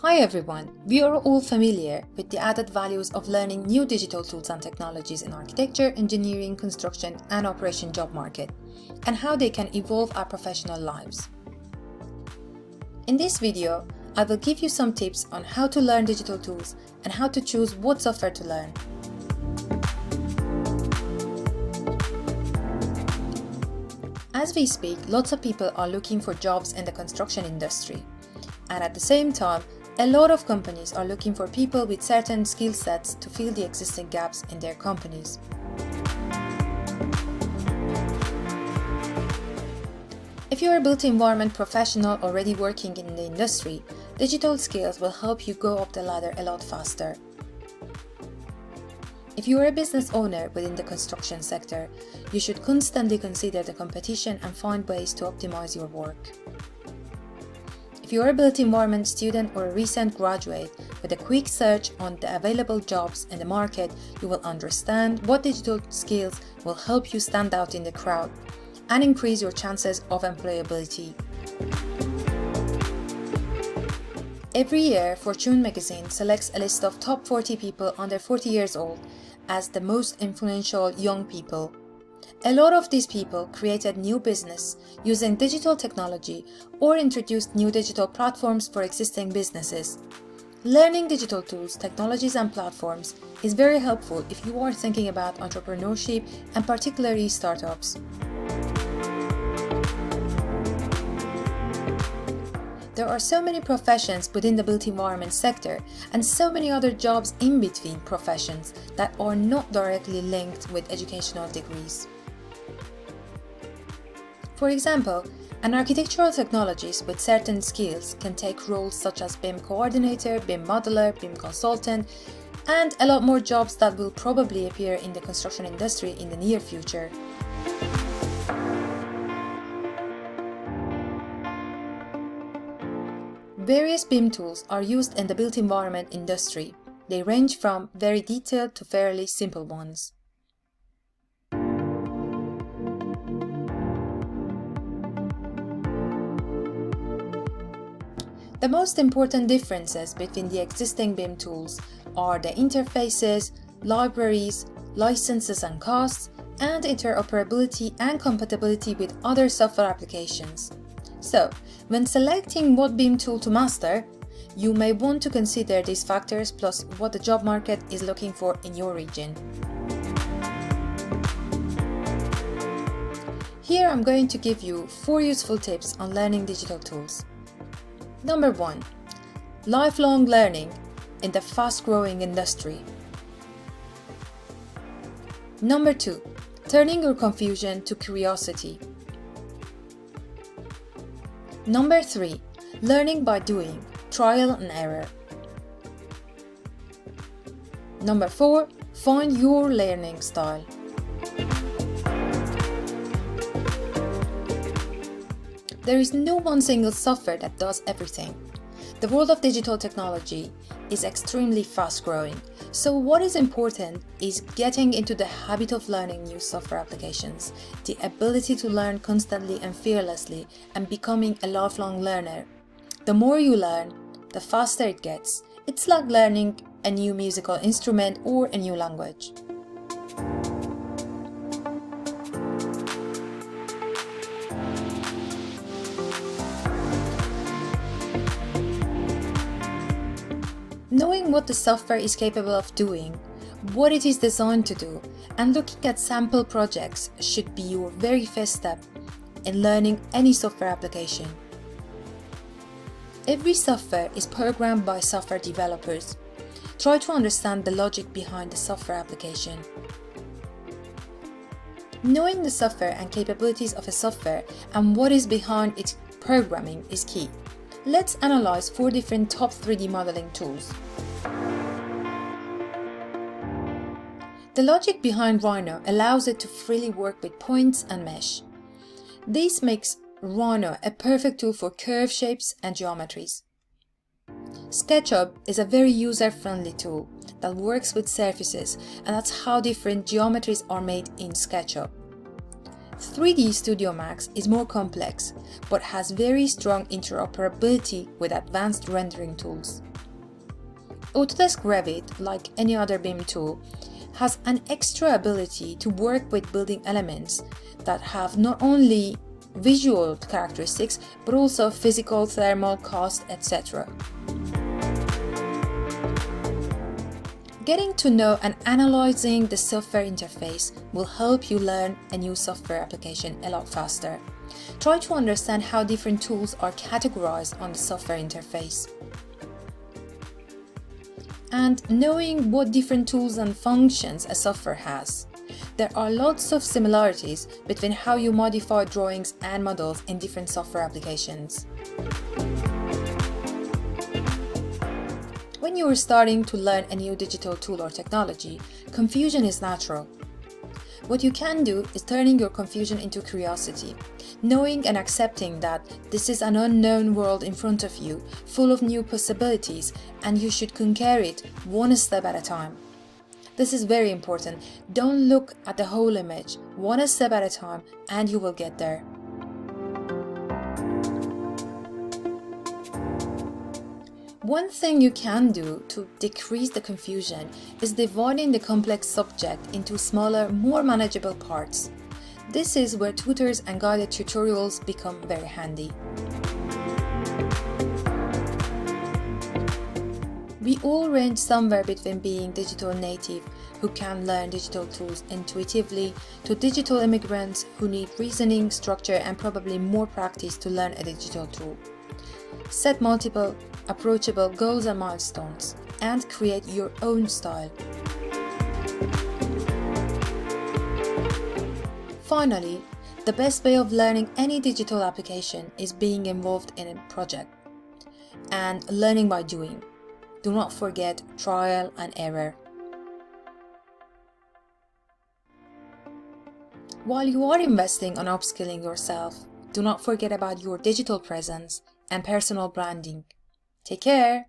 Hi everyone! We are all familiar with the added values of learning new digital tools and technologies in architecture, engineering, construction and operation job market, and how they can evolve our professional lives. In this video, I will give you some tips on how to learn digital tools and how to choose what software to learn. As we speak, lots of people are looking for jobs in the construction industry, and at the same time, a lot of companies are looking for people with certain skill sets to fill the existing gaps in their companies. If you are a built environment professional already working in the industry, digital skills will help you go up the ladder a lot faster. If you are a business owner within the construction sector, you should constantly consider the competition and find ways to optimize your work. If you are a built environment student or a recent graduate, with a quick search on the available jobs in the market, you will understand what digital skills will help you stand out in the crowd and increase your chances of employability. Every year, Fortune magazine selects a list of top 40 people under 40 years old as the most influential young people. A lot of these people created new business using digital technology or introduced new digital platforms for existing businesses. Learning digital tools, technologies and platforms is very helpful if you are thinking about entrepreneurship and particularly startups. There are so many professions within the built environment sector and so many other jobs in between professions that are not directly linked with educational degrees. For example, an architectural technologist with certain skills can take roles such as BIM coordinator, BIM modeler, BIM consultant, and a lot more jobs that will probably appear in the construction industry in the near future. Various BIM tools are used in the built environment industry. They range from very detailed to fairly simple ones. The most important differences between the existing BIM tools are the interfaces, libraries, licenses and costs, and interoperability and compatibility with other software applications. So, when selecting what BIM tool to master, you may want to consider these factors plus what the job market is looking for in your region. Here I'm going to give you 4 useful tips on learning digital tools. Number 1. Lifelong learning in the fast-growing industry. Number 2. Turning your confusion to curiosity. Number 3. Learning by doing, trial and error. Number 4. Find your learning style. There is no one single software that does everything. The world of digital technology is extremely fast-growing, so what is important is getting into the habit of learning new software applications, the ability to learn constantly and fearlessly, and becoming a lifelong learner. The more you learn, the faster it gets. It's like learning a new musical instrument or a new language. Knowing what the software is capable of doing, what it is designed to do, and looking at sample projects should be your very first step in learning any software application. Every software is programmed by software developers. Try to understand the logic behind the software application. Knowing the software and capabilities of a software and what is behind its programming is key. Let's analyze 4 different top 3D modeling tools. The logic behind Rhino allows it to freely work with points and mesh. This makes Rhino a perfect tool for curve shapes and geometries. SketchUp is a very user-friendly tool that works with surfaces, and that's how different geometries are made in SketchUp. 3D StudioMax is more complex, but has very strong interoperability with advanced rendering tools. Autodesk Revit, like any other BIM tool, has an extra ability to work with building elements that have not only visual characteristics but also physical, thermal, cost, etc. Getting to know and analyzing the software interface will help you learn a new software application a lot faster. Try to understand how different tools are categorized on the software interface. And knowing what different tools and functions a software has. There are lots of similarities between how you modify drawings and models in different software applications. When you are starting to learn a new digital tool or technology, confusion is natural. What you can do is turning your confusion into curiosity, knowing and accepting that this is an unknown world in front of you, full of new possibilities, and you should conquer it one step at a time. This is very important. Don't look at the whole image, one step at a time, and you will get there. One thing you can do to decrease the confusion is dividing the complex subject into smaller, more manageable parts. This is where tutors and guided tutorials become very handy. We all range somewhere between being digital native who can learn digital tools intuitively to digital immigrants who need reasoning, structure, and probably more practice to learn a digital tool. Set multiple, approachable goals and milestones, and create your own style. Finally, the best way of learning any digital application is being involved in a project and learning by doing. Do not forget trial and error. While you are investing on upskilling yourself, do not forget about your digital presence and personal branding. Take care!